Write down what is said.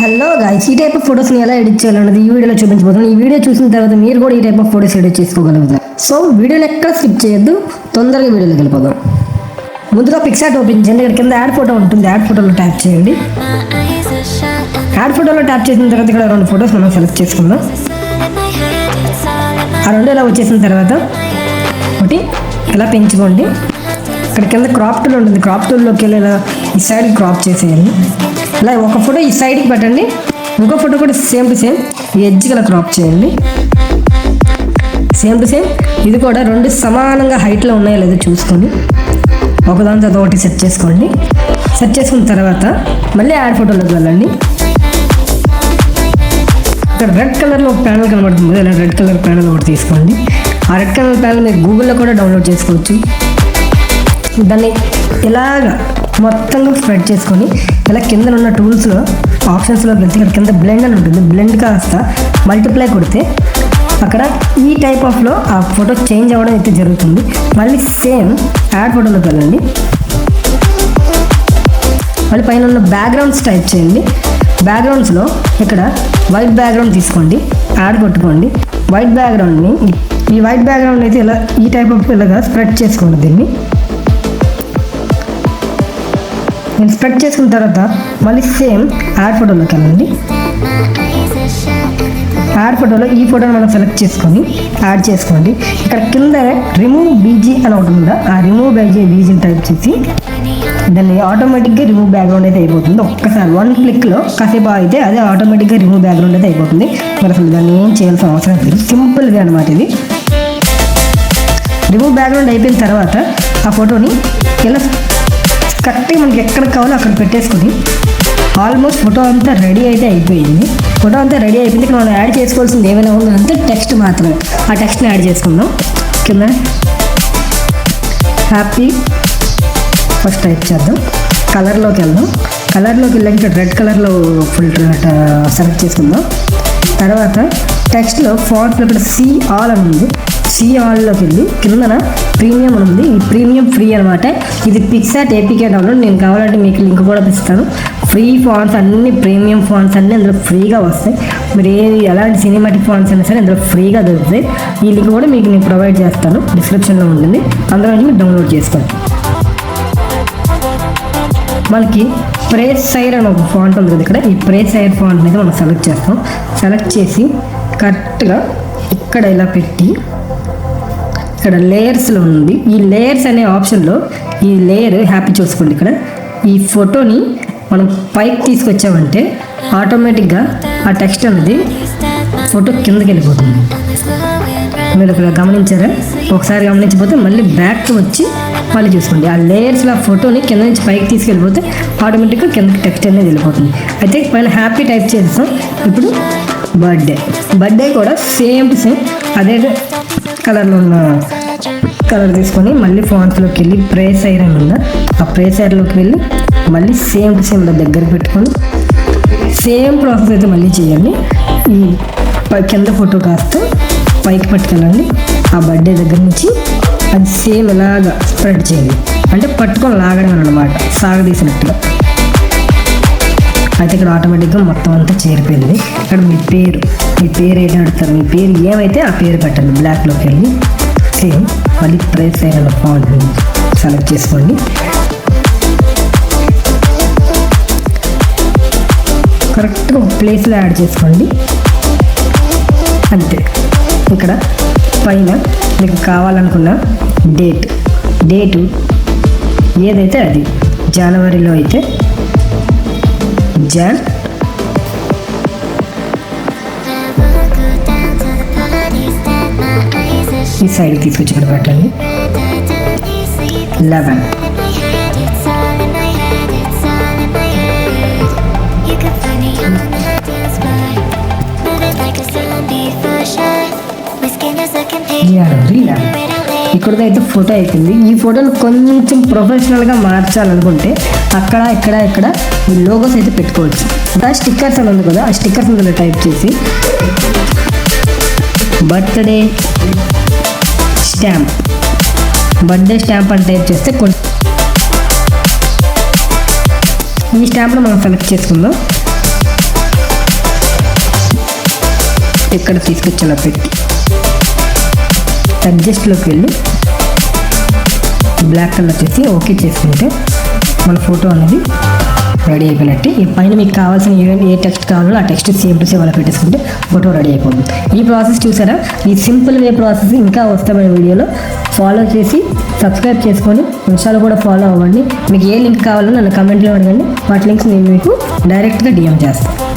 Hello guys, ఈ type of ఫొటోస్ని ఎలా ఎడిట్ చేయాలన్నది ఈ వీడియోలో చూపించబోతున్నాను. ఈ వీడియో చూసిన తర్వాత మీరు కూడా ఈ టైప్ ఆఫ్ ఫొటోస్ ఎడిట్ చేసుకోగలుగుతారు. సో వీడియోని ఎక్కడ స్కిప్ చేయొద్దు, తొందరగా వీడియోలోకి వెళ్ళిపోదాం. ముందుగా పిక్సార్ట్ ఓపెన్ చేయండి. ఇక్కడ కింద యాడ్ ఫోటో ఉంటుంది, యాడ్ ఫోటోలో ట్యాప్ చేయండి. యాడ్ ఫోటోలో ట్యాప్ చేసిన తర్వాత ఇక్కడ రెండు ఫొటోస్ మనం సెలెక్ట్ చేసుకుందాం. ఆ రెండు ఇలా వచ్చేసిన తర్వాత ఒకటి ఇలా పెంచుకోండి. ఇక్కడ కింద క్రాప్ టూల్ ఉంటుంది, క్రాప్ టూల్లోకి వెళ్ళి ఇలా ఈ సైడ్కి క్రాప్ చేసేయండి. ఇలా ఒక ఫోటో ఈ సైడ్కి పెట్టండి, ఇంకో ఫోటో కూడా సేమ్ టు సేమ్ ఈ ఎడ్జ్కి ఇలా క్రాప్ చేయండి. సేమ్ టు సేమ్ ఇది కూడా రెండు సమానంగా హైట్లో ఉన్నాయో లేదో చూసుకొని ఒకదాని తర్వాత ఒకటి సెట్ చేసుకోండి. సెట్ చేసుకున్న తర్వాత మళ్ళీ యాడ్ ఫోటోలోకి వెళ్ళండి. ఇక్కడ రెడ్ కలర్లో ఒక ప్యానల్ కనబడుతుంది, ఇలా రెడ్ కలర్ ప్యానల్ ఒకటి తీసుకోండి. ఆ రెడ్ కలర్ ప్యానల్ మీరు గూగుల్లో కూడా డౌన్లోడ్ చేసుకోవచ్చు. దాన్ని ఇలాగ మొత్తంగా స్ప్రెడ్ చేసుకొని ఇలా కింద ఉన్న టూల్స్లో ఆప్షన్స్లోకి వెళ్తే ఇక్కడ కింద బ్లెండ్ అని ఉంటుంది. బ్లెండ్ కాస్త మల్టిప్లై కొడితే అక్కడ ఈ టైప్ ఆఫ్లో ఆ ఫోటో చేంజ్ అవ్వడం అయితే జరుగుతుంది. మళ్ళీ సేమ్ యాడ్ ఫోటోలోకి వెళ్ళండి. మళ్ళీ పైన ఉన్న బ్యాక్గ్రౌండ్స్ టైప్ చేయండి. బ్యాక్గ్రౌండ్స్లో ఇక్కడ వైట్ బ్యాక్గ్రౌండ్ తీసుకోండి, యాడ్ కొట్టుకోండి. వైట్ బ్యాక్గ్రౌండ్ని ఈ వైట్ బ్యాక్గ్రౌండ్ అయితే ఇలా ఈ టైప్ ఆఫ్ ఇలాగా స్ప్రెడ్ చేసుకోండి. దీన్ని నేను స్ప్రెడ్ చేసుకున్న తర్వాత మళ్ళీ సేమ్ యాడ్ ఫోటోలోకి వెళ్ళండి. యాడ్ ఫోటోలో ఈ ఫోటోని మనం సెలెక్ట్ చేసుకొని యాడ్ చేసుకోండి. ఇక్కడ కింద రిమూవ్ బీజీ అని ఒకటి ఉందా, ఆ రిమూవ్ బీజీని టైప్ చేసి దాన్ని ఆటోమేటిక్గా రిమూవ్ బ్యాక్గ్రౌండ్ అయితే అయిపోతుంది. ఒక్కసారి వన్ క్లిక్లో కాసేపు అయితే అదే ఆటోమేటిక్గా రిమూవ్ బ్యాక్గ్రౌండ్ అయితే అయిపోతుంది. మరి అసలు దాన్ని ఏం చేయాల్సిన అవసరం లేదు, సింపుల్గా అనమాట. ఇది రిమూవ్ బ్యాక్గ్రౌండ్ అయిపోయిన తర్వాత ఆ ఫోటోని ఇలా కరెక్ట్గా మనకి ఎక్కడ కావాలో అక్కడ పెట్టేసుకొని ఆల్మోస్ట్ ఫోటో అంతా రెడీ అయితే అయిపోయింది. ఫోటో అంతా రెడీ అయిపోయింది. ఇక్కడ మనం యాడ్ చేసుకోవాల్సింది ఏమైనా ఉందంటే టెక్స్ట్ మాత్రమే. ఆ టెక్స్ట్ని యాడ్ చేసుకుందాం. కింద హ్యాపీ ఫస్ట్ టైప్ చేద్దాం. కలర్లోకి వెళ్దాం. కలర్లోకి వెళ్ళాక ఇక్కడ రెడ్ కలర్లో ఫిల్టర్ సెలెక్ట్ చేసుకుందాం. తర్వాత టెక్స్ట్లో ఫాంట్లో ఇక్కడ సి ఆల్ అని ఉంది, సి ఆల్లోకి వెళ్ళి కిందన ప్రీమియం అని ఉంది. ఈ ప్రీమియం ఫ్రీ అనమాట. ఇది పిక్సార్ట్ ఏపీకే డౌన్లోడ్. నేను కావాలంటే మీకు లింక్ కూడా ఇస్తాను. ఫ్రీ ఫాంట్స్ అన్ని ప్రీమియం ఫాంట్స్ అన్నీ అందులో ఫ్రీగా వస్తాయి. మీరు ఎలాంటి సినిమాటిక్ ఫాంట్స్ అయినా సరే అందులో ఫ్రీగా దొరుకుతాయి. ఈ లింక్ కూడా మీకు నేను ప్రొవైడ్ చేస్తాను, డిస్క్రిప్షన్లో ఉంటుంది. అందులో నుంచి మీరు డౌన్లోడ్ చేసుకోండి. మనకి ప్రేస్ సైర్ అని ఒక ఫాంట్ ఉంది కదా, ఇక్కడ ఈ ప్రేస్ సైర్ ఫాంట్ మీద మనం సెలెక్ట్ చేస్తాం. సెలెక్ట్ చేసి కరెక్ట్గా ఇక్కడ ఇలా పెట్టి ఇక్కడ లేయర్స్లో ఉంది. ఈ లేయర్స్ అనే ఆప్షన్లో ఈ లేయర్ హ్యాపీ చూసుకోండి. ఇక్కడ ఈ ఫోటోని మనం పైకి తీసుకొచ్చామంటే ఆటోమేటిక్గా ఆ టెక్స్ట్ అనేది ఫోటో కిందకి వెళ్ళిపోతుంది. మీరు ఇక్కడ గమనించారా? ఒకసారి గమనించకపోతే మళ్ళీ బ్యాక్ వచ్చి మళ్ళీ చూసుకోండి. ఆ లేయర్స్లో ఆ ఫోటోని కింద నుంచి పైకి తీసుకెళ్ళిపోతే ఆటోమేటిక్గా కిందకి టెక్స్ట్ అనేది వెళ్ళిపోతుంది. అయితే పైన హ్యాపీ టైప్ చేస్తాం. ఇప్పుడు బర్త్డే కూడా సేమ్ టు సేమ్ అదే కలర్లో ఉన్న కలర్ తీసుకొని మళ్ళీ ఫాంట్స్లోకి వెళ్ళి ప్రేస్ ఐర్ అని ఉందా, ఆ ప్రేస్ ఐర్లోకి వెళ్ళి మళ్ళీ సేమ్ టు సేమ్ దగ్గరికి పెట్టుకొని సేమ్ ప్రాసెస్ అయితే మళ్ళీ చేయండి. ఈ కింద ఫోటో కాస్త పైకి పట్టుకెళ్ళండి. ఆ బర్త్డే దగ్గర నుంచి అది సేమ్ ఇలాగా స్ప్రెడ్ చేయండి. అంటే పట్టుకొని లాగడం అనమాట, సాగదీసినట్టుగా. అయితే ఇక్కడ ఆటోమేటిక్గా మొత్తం అంతా చేరిపోయింది. ఇక్కడ మీ పేరు ఏంటి అడుగుతారు, మీ పేరు ఏమైతే ఆ పేరు పెట్టండి. బ్లాక్లోకి వెళ్ళి సేమ్ మళ్ళీ ప్రెస్ అయిన ఫాంట్ని సెలెక్ట్ చేసుకోండి. కరెక్ట్గా ఒక ప్లేస్లో యాడ్ చేసుకోండి. అంతే. ఇక్కడ పైన మీకు కావాలనుకున్న డేటు ఏదైతే అది జనవరిలో అయితే జాన్, ఈ సైడ్ తీసుకొచ్చి ఇక్కడ పెట్టండి. 11 ఇక్కడైతే ఫోటో అయిపోయింది. ఈ ఫోటోని కొంచెం ప్రొఫెషనల్గా మార్చాలనుకుంటే ఇక్కడ ఈ లోగోస్ అయితే పెట్టుకోవచ్చు. ఆ స్టిక్కర్స్ అని ఉంది కదా, ఆ స్టిక్కర్స్ అందులో టైప్ చేసి బర్త్డే స్టాంప్ అని టైప్ చేస్తే ఈ స్టాంప్లో మనం సెలెక్ట్ చేసుకుందాం. ఇక్కడ తీసుకొచ్చి ఇలా పెట్టి అడ్జస్ట్లోకి వెళ్ళి బ్లాక్ కలర్ చేసి ఓకే చేసుకుంటే మన ఫోటో అనేది రెడీ అయిపోయినట్టు. ఈ పైన మీకు కావాల్సిన ఏ టెక్స్ట్ కావాలో ఆ టెక్స్ట్ సేమ్ టు సేమ్ అలా పెట్టేసుకుంటే ఫోటో రెడీ అయిపోతుంది. ఈ ప్రాసెస్ చూసారా? ఈ సింపుల్ వే ప్రాసెస్ ఇంకా వస్తామని వీడియోలో ఫాలో చేసి సబ్స్క్రైబ్ చేసుకొని ఇన్స్టాలో కూడా ఫాలో అవ్వండి. మీకు ఏ లింక్ కావాలో నన్ను కమెంట్లో అడగండి, వాటి లింక్స్ నేను మీకు డైరెక్ట్గా డిఎం చేస్తాను.